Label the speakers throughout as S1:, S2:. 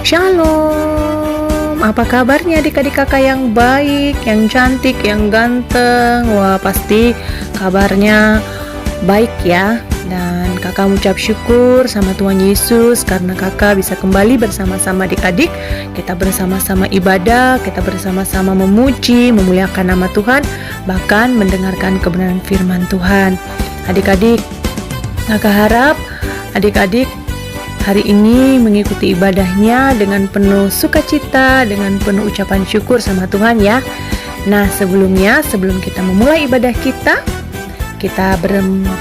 S1: Shalom, apa kabarnya adik-adik kakak yang baik, yang cantik, yang ganteng? Wah, pasti kabarnya baik ya. Dan kakak mengucap syukur sama Tuhan Yesus karena kakak bisa kembali bersama-sama adik-adik. Kita bersama-sama ibadah, kita bersama-sama memuji, memuliakan nama Tuhan, bahkan mendengarkan kebenaran firman Tuhan. Adik-adik, kakak harap adik-adik hari ini mengikuti ibadahnya dengan penuh sukacita, dengan penuh ucapan syukur sama Tuhan ya. Nah, sebelum kita memulai ibadah kita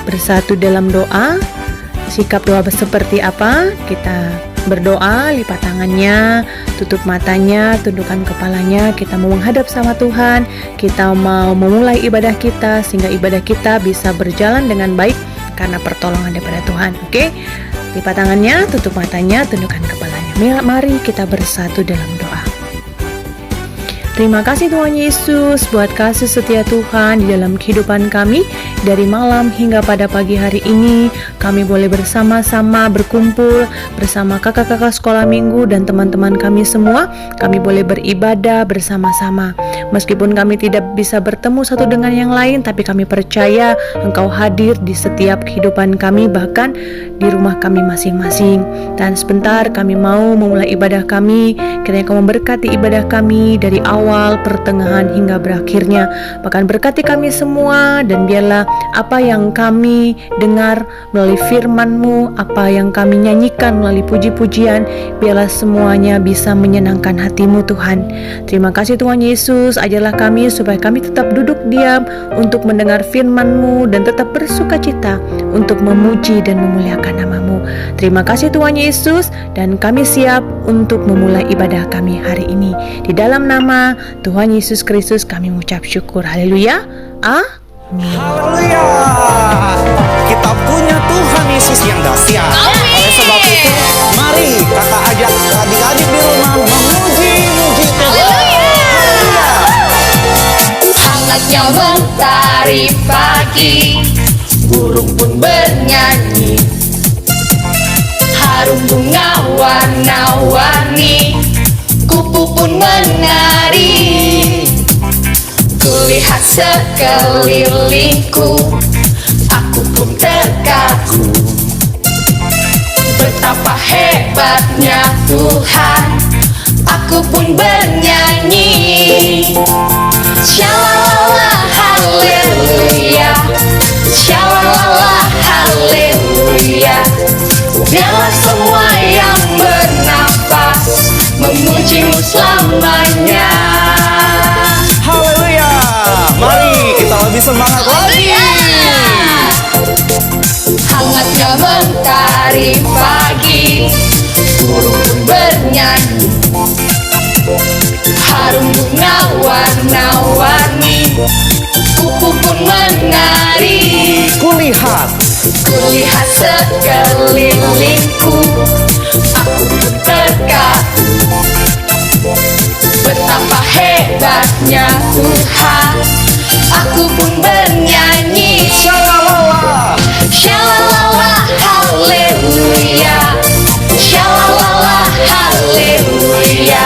S1: bersatu dalam doa. Sikap doa seperti apa? Kita berdoa, lipat tangannya, tutup matanya, tundukkan kepalanya. Kita mau menghadap sama Tuhan. Kita mau memulai ibadah kita sehingga ibadah kita bisa berjalan dengan baik karena pertolongan daripada Tuhan. Oke? Lipat tangannya, tutup matanya, tundukkan kepalanya. Mari kita bersatu dalam doa. Terima kasih Tuhan Yesus buat kasih setia Tuhan di dalam kehidupan kami. Dari malam hingga pada pagi hari ini, kami boleh bersama-sama berkumpul bersama kakak-kakak sekolah minggu dan teman-teman kami semua. Kami boleh beribadah bersama-sama. Meskipun kami tidak bisa bertemu satu dengan yang lain, tapi kami percaya Engkau hadir di setiap kehidupan kami, bahkan di rumah kami masing-masing. Dan sebentar kami mau memulai ibadah kami. Kiranya Kau memberkati ibadah kami dari awal, pertengahan hingga berakhirnya. Bahkan berkati kami semua, dan biarlah apa yang kami dengar melalui firman-Mu, apa yang kami nyanyikan melalui puji-pujian, biarlah semuanya bisa menyenangkan hati-Mu Tuhan. Terima kasih Tuhan Yesus, ajarlah kami supaya kami tetap duduk diam untuk mendengar firman-Mu dan tetap bersukacita untuk memuji dan memuliakan nama-Mu. Terima kasih Tuhan Yesus, dan kami siap untuk memulai ibadah kami hari ini. Di dalam nama Tuhan Yesus Kristus kami mengucap syukur. Haleluya. Amin.
S2: Haleluya. Kita punya Tuhan Yesus yang dahsyat. Oleh sebab itu, mari kakak ajak adik-adik di rumah memuji-muji Tuhan. Haleluya.
S3: Hangatnya mentari pagi, burung pun bernyanyi. Harum bunga warna-warni, kupu pun menari. Kulihat sekelilingku, aku pun terkagum. Betapa hebatnya Tuhan, aku pun bernyanyi. Shalala haleluya, shalala haleluya. Biarlah semua yang bernafas memuji-Mu selamanya.
S2: Haleluya. Mari kita lebih semangat lagi.
S3: Hangatnya mentari pagi, burung pun bernyanyi. Harum bunga warna-warni, kupu pun menari. Kulihat sekelilingku, aku pun terkagum. Betapa hebatnya Tuhan, aku pun bernyanyi.
S2: Shalala.
S3: Shalala haleluya, shalala haleluya.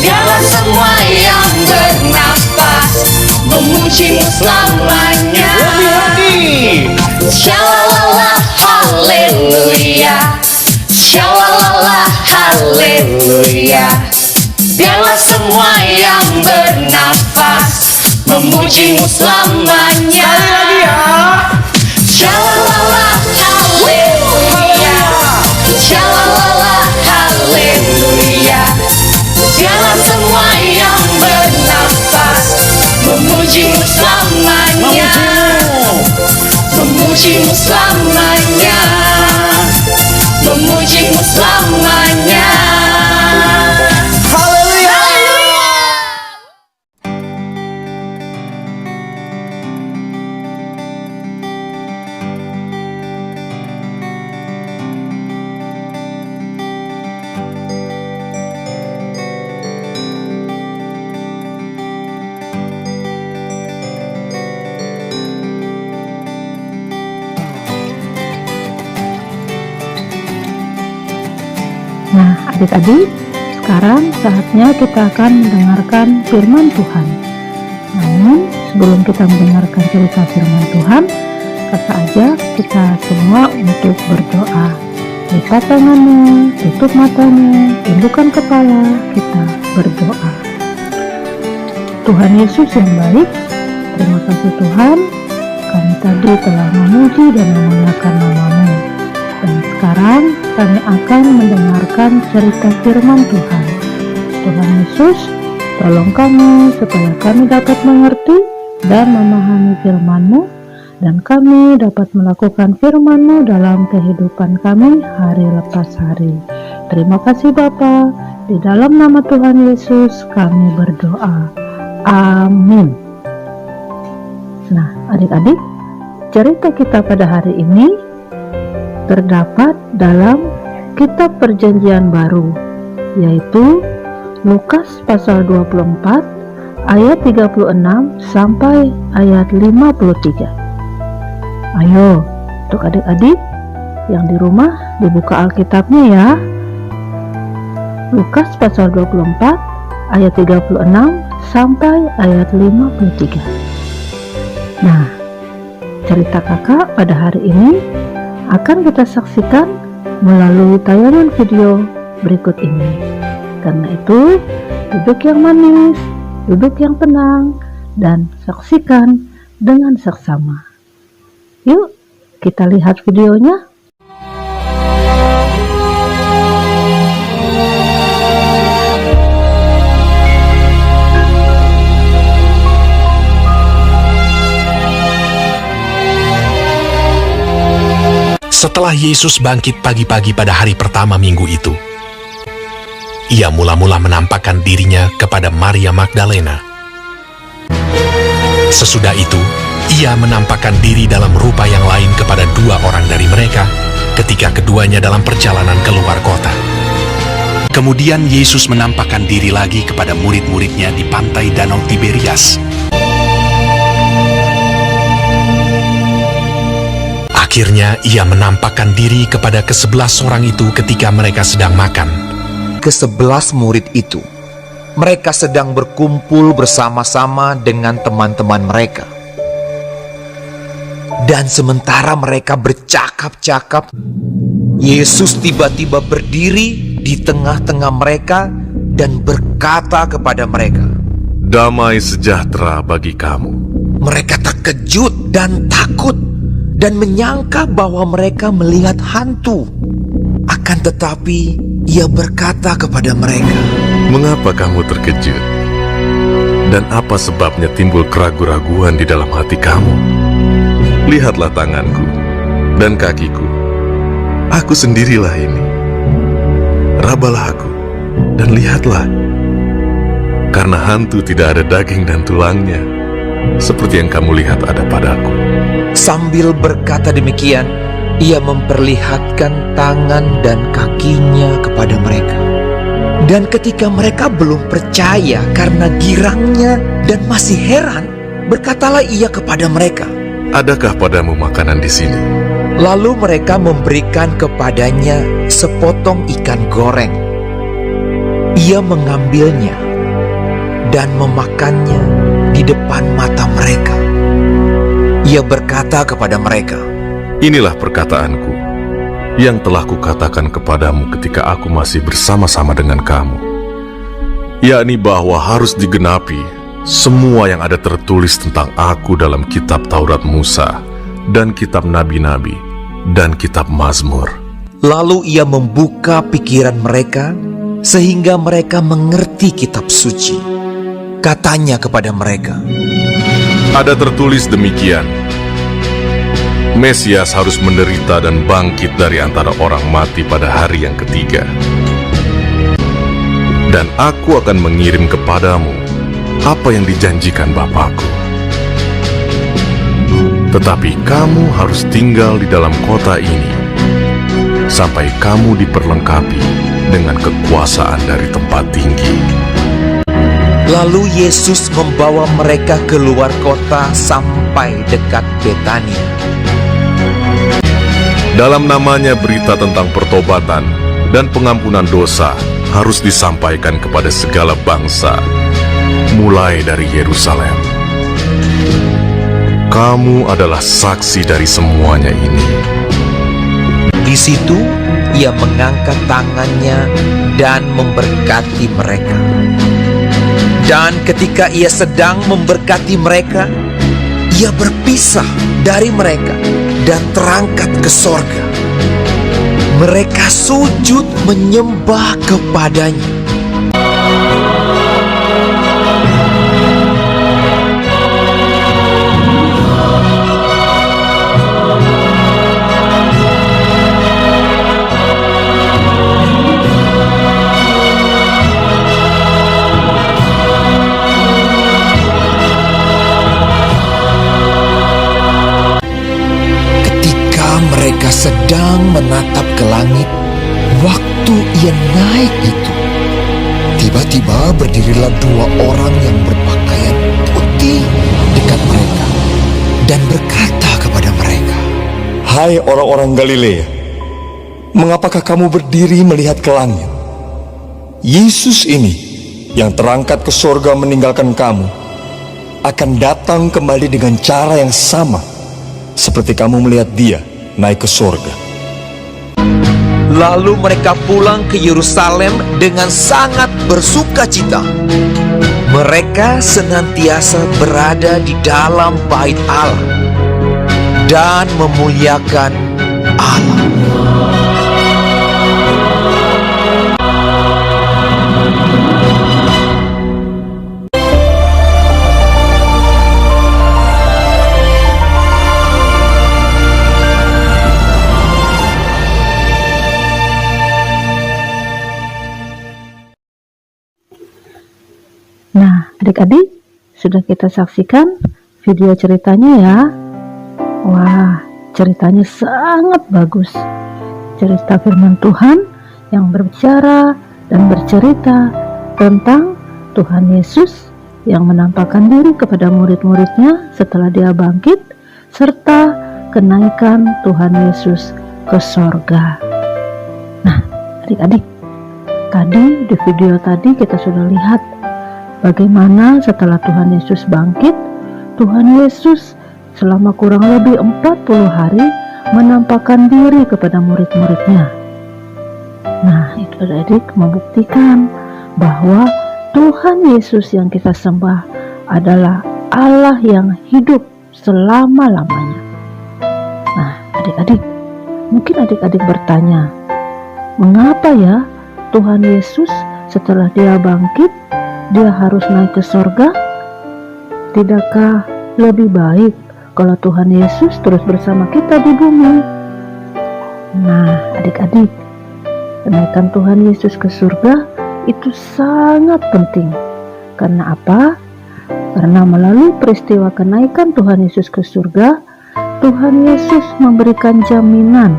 S3: Biarlah semua yang bernafas memuji-Mu selamanya.
S2: Lebih lagi.
S3: Shalala haleluya, shalala haleluya. Biarlah semua yang bernafas memuji-Mu selamanya.
S2: Sekali lagi ya.
S3: Shalala haleluya, shalala haleluya. Biarlah semua yang bernafas memuji-Mu selamanya. Memuji-Mu selamanya, memuji-Mu selamanya.
S2: Haleluya.
S4: Nah, adik-adik, sekarang saatnya kita akan mendengarkan firman Tuhan. Namun, sebelum kita mendengarkan cerita firman Tuhan, kakak ajak kita semua untuk berdoa. Lipat tangannya, tutup matanya, tundukkan kepala, kita berdoa. Tuhan Yesus yang baik, terima kasih Tuhan, kami tadi telah memuji dan memuliakan nama-Mu. Dan sekarang kami akan mendengarkan cerita firman Tuhan. Tuhan Yesus, tolong kami supaya kami dapat mengerti dan memahami firman-Mu, dan kami dapat melakukan firman-Mu dalam kehidupan kami hari lepas hari. Terima kasih Bapa, di dalam nama Tuhan Yesus kami berdoa. Amin. Nah, adik-adik, cerita kita pada hari ini terdapat dalam Kitab Perjanjian Baru, yaitu Lukas pasal 24 ayat 36 sampai ayat 53. Ayo, untuk adik-adik yang di rumah dibuka Alkitabnya ya. Lukas pasal 24 ayat 36 sampai ayat 53. Nah, cerita kakak pada hari ini akan kita saksikan melalui tayangan video berikut ini. Karena itu, duduk yang manis, duduk yang tenang, dan saksikan dengan seksama. Yuk, kita lihat videonya.
S5: Setelah Yesus bangkit pagi-pagi pada hari pertama minggu itu, ia mula-mula menampakkan dirinya kepada Maria Magdalena. Sesudah itu, ia menampakkan diri dalam rupa yang lain kepada 2 orang dari mereka ketika keduanya dalam perjalanan keluar kota. Kemudian Yesus menampakkan diri lagi kepada murid-muridnya di pantai Danau Tiberias. Akhirnya ia menampakkan diri kepada ke-11 orang itu ketika mereka sedang makan.
S6: Ke-11 murid itu, mereka sedang berkumpul bersama-sama dengan teman-teman mereka. Dan sementara mereka bercakap-cakap, Yesus tiba-tiba berdiri di tengah-tengah mereka dan berkata kepada mereka,
S7: "Damai sejahtera bagi kamu."
S6: Mereka terkejut dan takut dan menyangka bahwa mereka melihat hantu. Akan tetapi, ia berkata kepada mereka,
S7: "Mengapa kamu terkejut? Dan apa sebabnya timbul keraguan-raguan di dalam hati kamu? Lihatlah tanganku dan kakiku. Aku sendirilah ini. Rabalah aku dan lihatlah. Karena hantu tidak ada daging dan tulangnya, seperti yang kamu lihat ada padaku."
S6: Sambil berkata demikian, ia memperlihatkan tangan dan kakinya kepada mereka. Dan ketika mereka belum percaya karena girangnya dan masih heran, berkatalah ia kepada mereka,
S7: "Adakah padamu makanan di sini?"
S6: Lalu mereka memberikan kepadanya sepotong ikan goreng. Ia mengambilnya dan memakannya di depan mata mereka. Ia berkata kepada mereka,
S7: "Inilah perkataanku yang telah kukatakan kepadamu ketika aku masih bersama-sama dengan kamu, yakni bahwa harus digenapi semua yang ada tertulis tentang aku dalam kitab Taurat Musa dan kitab Nabi-Nabi dan kitab Mazmur."
S6: Lalu ia membuka pikiran mereka sehingga mereka mengerti kitab suci. Katanya kepada mereka,
S7: Ada tertulis demikian, Mesias harus menderita dan bangkit dari antara orang mati pada hari yang ketiga. Dan aku akan mengirim kepadamu apa yang dijanjikan Bapakku. Tetapi kamu harus tinggal di dalam kota ini sampai kamu diperlengkapi dengan kekuasaan dari tempat tinggi.
S6: Lalu Yesus membawa mereka keluar kota sampai dekat Betania.
S7: Dalam namanya berita tentang pertobatan dan pengampunan dosa harus disampaikan kepada segala bangsa, mulai dari Yerusalem. Kamu adalah saksi dari semuanya ini.
S6: Di situ ia mengangkat tangannya dan memberkati mereka. Dan ketika ia sedang memberkati mereka, ia berpisah dari mereka dan terangkat ke sorga. Mereka sujud menyembah kepadanya. Mereka sedang menatap ke langit. Waktu ia naik itu, tiba-tiba berdirilah 2 orang yang berpakaian putih dekat mereka dan berkata kepada mereka,
S8: "Hai orang-orang Galilea, mengapakah kamu berdiri melihat ke langit? Yesus ini yang terangkat ke sorga meninggalkan kamu akan datang kembali dengan cara yang sama seperti kamu melihat dia naik ke sorga."
S6: Lalu mereka pulang ke Yerusalem dengan sangat bersukacita. Mereka senantiasa berada di dalam bait Allah dan memuliakan Allah.
S4: Nah, adik-adik, sudah kita saksikan video ceritanya ya. Wah, ceritanya sangat bagus. Cerita firman Tuhan yang berbicara dan bercerita tentang Tuhan Yesus yang menampakkan diri kepada murid-muridnya setelah dia bangkit, serta kenaikan Tuhan Yesus ke sorga. Nah, adik-adik, tadi di video tadi kita sudah lihat bagaimana setelah Tuhan Yesus bangkit, Tuhan Yesus selama kurang lebih 40 hari menampakkan diri kepada murid-muridnya. Nah, itu adik membuktikan bahwa Tuhan Yesus yang kita sembah adalah Allah yang hidup selama-lamanya. Nah, adik-adik, mungkin adik-adik bertanya, mengapa ya Tuhan Yesus setelah dia bangkit dia harus naik ke sorga? Tidakkah lebih baik kalau Tuhan Yesus terus bersama kita di bumi? Nah, adik-adik, kenaikan Tuhan Yesus ke surga itu sangat penting. Karena apa? Karena melalui peristiwa kenaikan Tuhan Yesus ke surga, Tuhan Yesus memberikan jaminan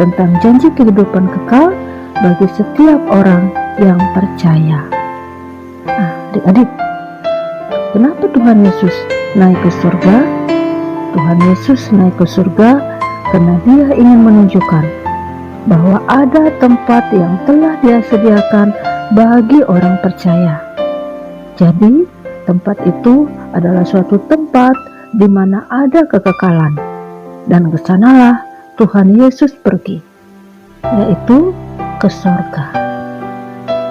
S4: tentang janji kehidupan kekal bagi setiap orang yang percaya. Nah, adik-adik, kenapa Tuhan Yesus naik ke surga? Tuhan Yesus naik ke surga karena dia ingin menunjukkan bahwa ada tempat yang telah dia sediakan bagi orang percaya. Jadi, tempat itu adalah suatu tempat di mana ada kekekalan, dan kesanalah Tuhan Yesus pergi, yaitu ke surga.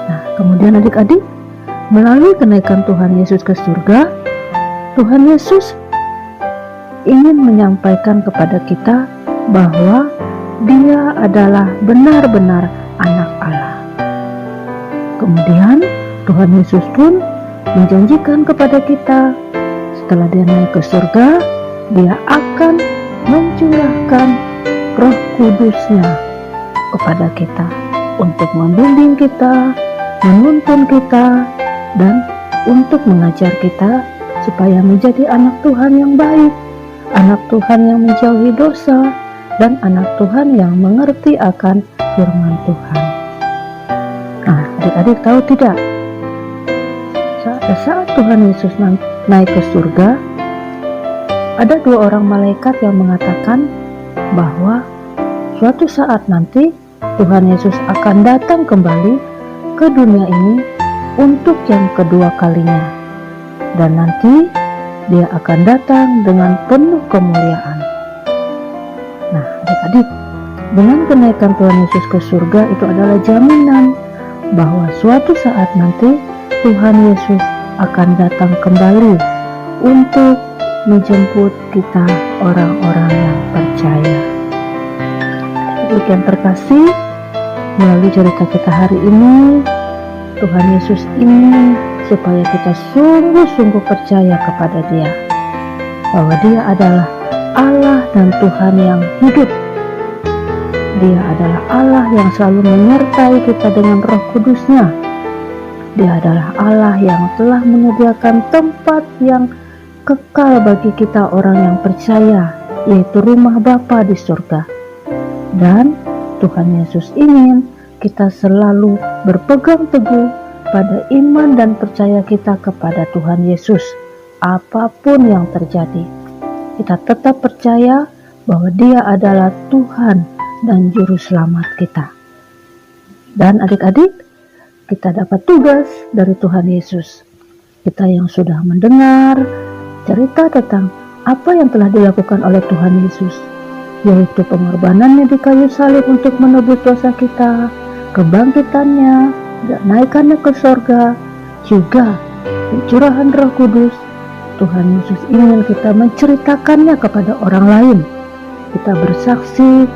S4: Nah, kemudian adik-adik, melalui kenaikan Tuhan Yesus ke surga, Tuhan Yesus ingin menyampaikan kepada kita bahwa Dia adalah benar-benar anak Allah. Kemudian Tuhan Yesus pun menjanjikan kepada kita, setelah Dia naik ke surga, Dia akan mencurahkan Roh Kudus-Nya kepada kita untuk membimbing kita, menuntun kita, dan untuk mengajar kita supaya menjadi anak Tuhan yang baik, anak Tuhan yang menjauhi dosa, dan anak Tuhan yang mengerti akan firman Tuhan. Nah, adik-adik tahu tidak? Saat Tuhan Yesus naik ke surga, ada 2 orang malaikat yang mengatakan bahwa suatu saat nanti Tuhan Yesus akan datang kembali ke dunia ini untuk yang kedua kalinya. Dan nanti Dia akan datang dengan penuh kemuliaan. Nah, adik-adik, dengan kenaikan Tuhan Yesus ke surga itu adalah jaminan bahwa suatu saat nanti Tuhan Yesus akan datang kembali untuk menjemput kita orang-orang yang percaya. Adik yang terkasih, melalui cerita kita hari ini, Tuhan Yesus ingin supaya kita sungguh-sungguh percaya kepada Dia, bahwa Dia adalah Allah dan Tuhan yang hidup. Dia adalah Allah yang selalu menyertai kita dengan Roh Kudus-Nya. Dia adalah Allah yang telah menyediakan tempat yang kekal bagi kita orang yang percaya, yaitu rumah Bapa di surga. Dan Tuhan Yesus ingin kita selalu berpegang teguh pada iman dan percaya kita kepada Tuhan Yesus. Apapun yang terjadi, kita tetap percaya bahwa Dia adalah Tuhan dan Juru Selamat kita. Dan adik-adik, kita dapat tugas dari Tuhan Yesus. Kita yang sudah mendengar cerita tentang apa yang telah dilakukan oleh Tuhan Yesus, yaitu pengorbanannya di kayu salib untuk menebus dosa kita, kebangkitannya, dan naikannya ke sorga, juga pencurahan Roh Kudus. Tuhan Yesus ingin kita menceritakannya kepada orang lain. Kita bersaksi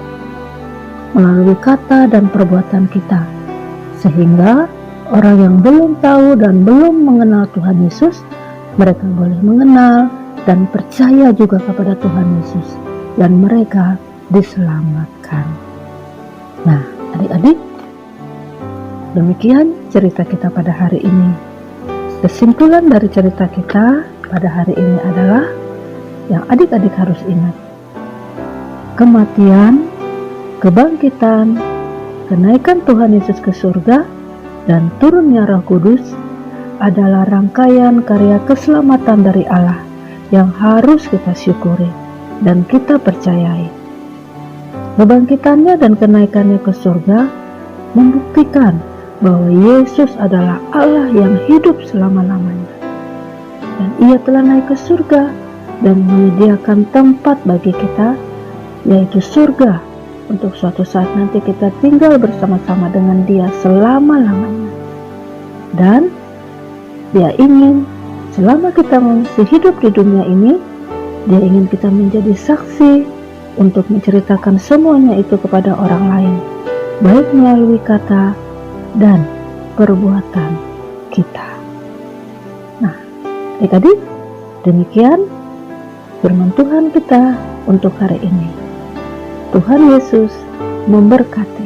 S4: melalui kata dan perbuatan kita, sehingga orang yang belum tahu dan belum mengenal Tuhan Yesus, mereka boleh mengenal dan percaya juga kepada Tuhan Yesus, dan mereka diselamatkan. Nah, adik-adik, demikian cerita kita pada hari ini. Kesimpulan dari cerita kita pada hari ini adalah yang adik-adik harus ingat. Kematian, kebangkitan, kenaikan Tuhan Yesus ke surga, dan turunnya Roh Kudus adalah rangkaian karya keselamatan dari Allah yang harus kita syukuri dan kita percayai. Kebangkitannya dan kenaikannya ke surga membuktikan bahwa Yesus adalah Allah yang hidup selama-lamanya, dan Ia telah naik ke surga dan menyediakan tempat bagi kita, yaitu surga, untuk suatu saat nanti kita tinggal bersama-sama dengan Dia selama-lamanya. Dan Dia ingin selama kita masih hidup di dunia ini, Dia ingin kita menjadi saksi untuk menceritakan semuanya itu kepada orang lain, baik melalui kata dan perbuatan kita. Nah, adik-adik, demikian firman Tuhan kita untuk hari ini. Tuhan Yesus memberkati.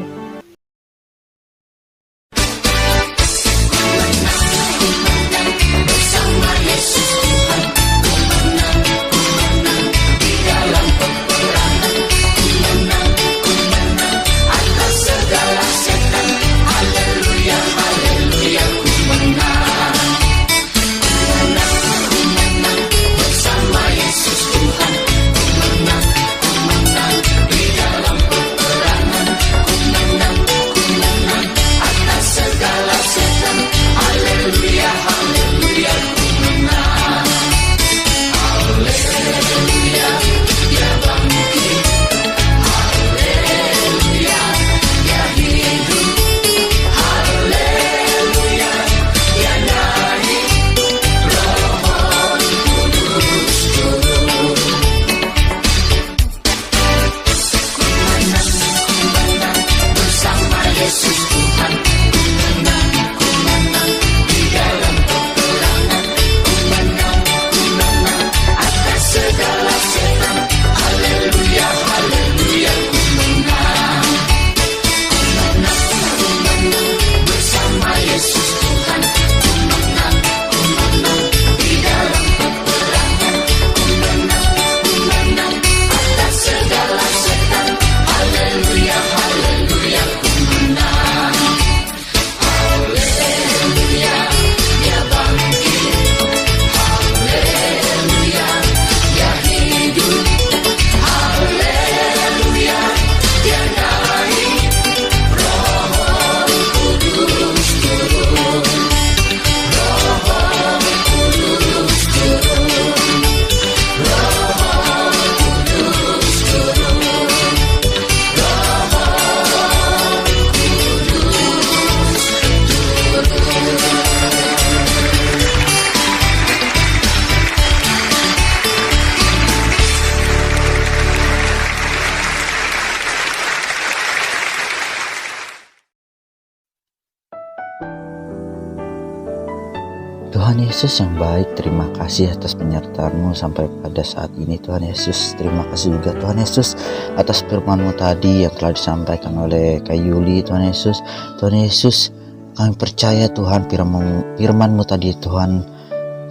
S9: Tuhan Yesus yang baik, terima kasih atas penyertaan-Mu sampai pada saat ini Tuhan Yesus. Terima kasih juga Tuhan Yesus atas firman-Mu tadi yang telah disampaikan oleh Kak Yuli Tuhan Yesus. Tuhan Yesus, kami percaya Tuhan firman-Mu tadi Tuhan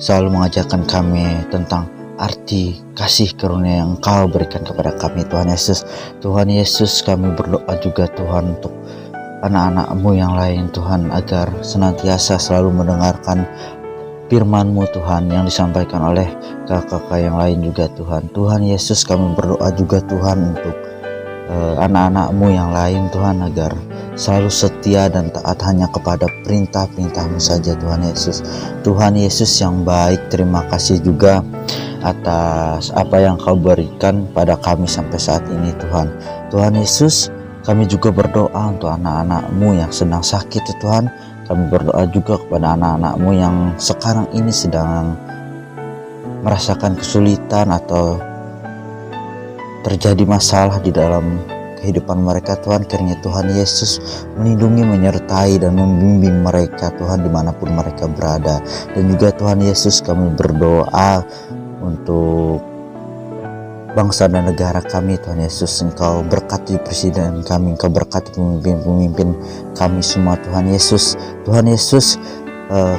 S9: selalu mengajarkan kami tentang arti kasih karunia yang Engkau berikan kepada kami Tuhan Yesus. Tuhan Yesus, kami berdoa juga Tuhan untuk anak-anak-Mu yang lain Tuhan, agar senantiasa selalu mendengarkan firman-Mu Tuhan yang disampaikan oleh kakak-kakak yang lain juga Tuhan. Tuhan Yesus, kami berdoa juga Tuhan untuk anak-anak-Mu yang lain Tuhan, agar selalu setia dan taat hanya kepada perintah-perintah-Mu saja Tuhan Yesus. Tuhan Yesus yang baik, terima kasih juga atas apa yang Kau berikan pada kami sampai saat ini Tuhan. Tuhan Yesus, kami juga berdoa untuk anak-anak-Mu yang sedang sakit Tuhan. Kami berdoa juga kepada anak-anak-Mu yang sekarang ini sedang merasakan kesulitan atau terjadi masalah di dalam kehidupan mereka Tuhan. Kiranya Tuhan Yesus melindungi, menyertai dan membimbing mereka Tuhan dimanapun mereka berada. Dan juga Tuhan Yesus, kami berdoa untuk bangsa dan negara kami Tuhan Yesus. Engkau berkati presiden kami, Engkau berkati pemimpin-pemimpin kami semua Tuhan Yesus. Tuhan Yesus,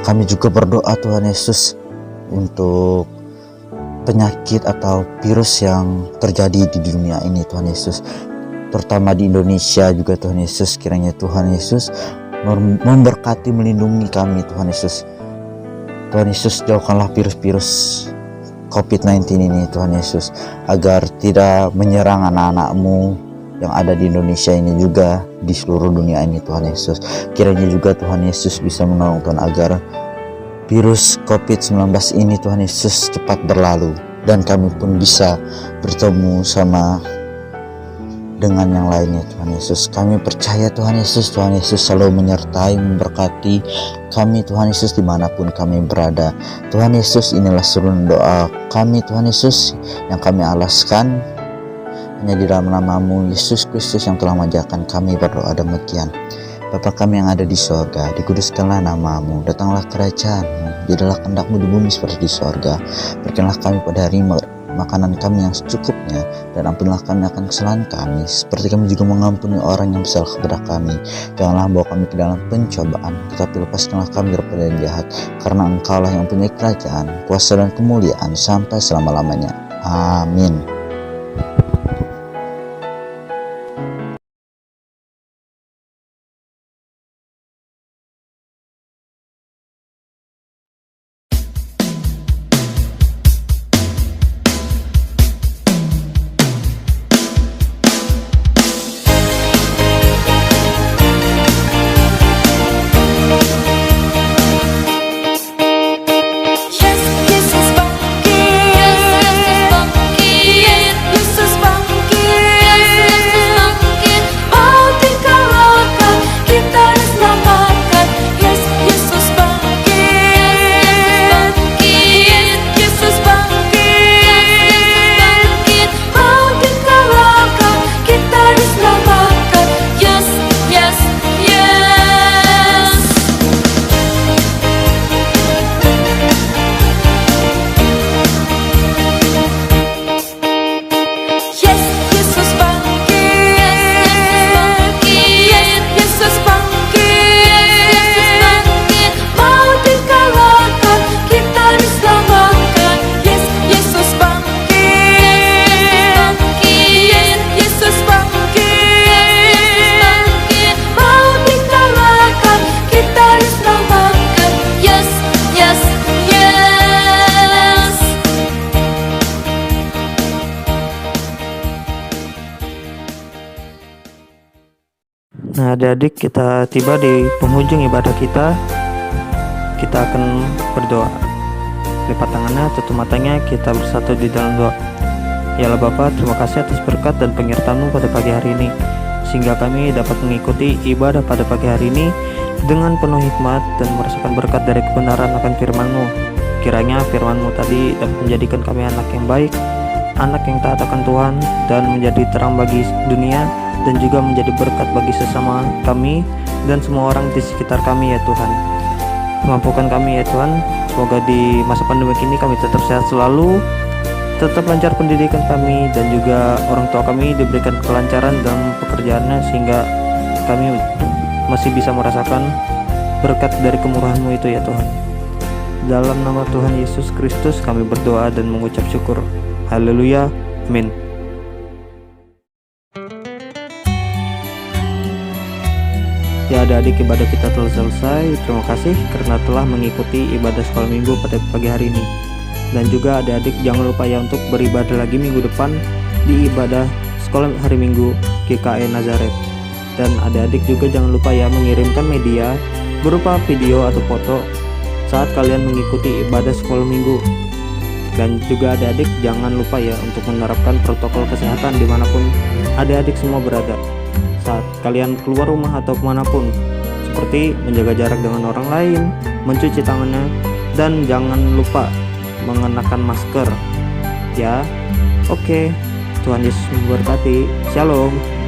S9: kami juga berdoa Tuhan Yesus untuk penyakit atau virus yang terjadi di dunia ini Tuhan Yesus, terutama di Indonesia juga Tuhan Yesus. Kiranya Tuhan Yesus memberkati, melindungi kami Tuhan Yesus. Tuhan Yesus, jauhkanlah virus-virus COVID-19 ini Tuhan Yesus, agar tidak menyerang anak-anak-Mu yang ada di Indonesia ini juga di seluruh dunia ini Tuhan Yesus. Kiranya juga Tuhan Yesus bisa menolong Tuhan agar virus COVID-19 ini Tuhan Yesus cepat berlalu, dan kami pun bisa bertemu sama dengan yang lainnya Tuhan Yesus. Kami percaya Tuhan Yesus selalu menyertai, memberkati kami Tuhan Yesus dimanapun kami berada. Tuhan Yesus, inilah seruan doa kami Tuhan Yesus yang kami alaskan hanya di dalam nama-Mu Yesus Kristus yang telah mengajarkan kami berdoa demikian. Bapa kami yang ada di sorga, dikuduskanlah nama-Mu, datanglah kerajaan-Mu, jadilah kehendak-Mu di bumi seperti di sorga. Berikanlah kami pada hari makanan kami yang secukupnya, dan ampunilah kami akan kesalahan kami, seperti kami juga mengampuni orang yang bersalah kepada kami. Janganlah bawa kami ke dalam pencobaan, tetapi lepaskanlah kami daripada yang jahat, karena Engkau-lah yang mempunyai kerajaan, kuasa dan kemuliaan sampai selama-lamanya. Amin.
S10: Nah, adik-adik, kita tiba di penghujung ibadah kita. Kita akan berdoa. Lipat tangannya, tutup matanya, kita bersatu di dalam doa. Ya Allah Bapa, terima kasih atas berkat dan penyertaan-Mu pada pagi hari ini, sehingga kami dapat mengikuti ibadah pada pagi hari ini dengan penuh hikmat dan merasakan berkat dari kebenaran akan firman-Mu. Kiranya firman-Mu tadi dapat menjadikan kami anak yang baik, anak yang taat akan Tuhan, dan menjadi terang bagi dunia, dan juga menjadi berkat bagi sesama kami dan semua orang di sekitar kami ya Tuhan. Mampukan kami ya Tuhan Semoga di masa pandemi ini kami tetap sehat selalu, tetap lancar pendidikan kami, dan juga orang tua kami diberikan kelancaran dalam pekerjaannya, sehingga kami masih bisa merasakan berkat dari kemurahan-Mu itu ya Tuhan. Dalam nama Tuhan Yesus Kristus kami berdoa dan mengucap syukur. Haleluya, amin. Ya adik-adik, ibadah kita telah selesai. Terima kasih karena telah mengikuti ibadah sekolah minggu pada pagi hari ini. Dan juga adik-adik jangan lupa ya untuk beribadah lagi minggu depan di ibadah sekolah hari minggu GKI Nazaret. Dan adik-adik juga jangan lupa ya mengirimkan media berupa video atau foto saat kalian mengikuti ibadah sekolah minggu. Dan juga adik-adik jangan lupa ya untuk menerapkan protokol kesehatan dimanapun adik-adik semua berada saat kalian keluar rumah atau kemanapun, seperti menjaga jarak dengan orang lain, mencuci tangannya, dan jangan lupa mengenakan masker ya. Oke, Tuhan Yesus memberkati. Shalom.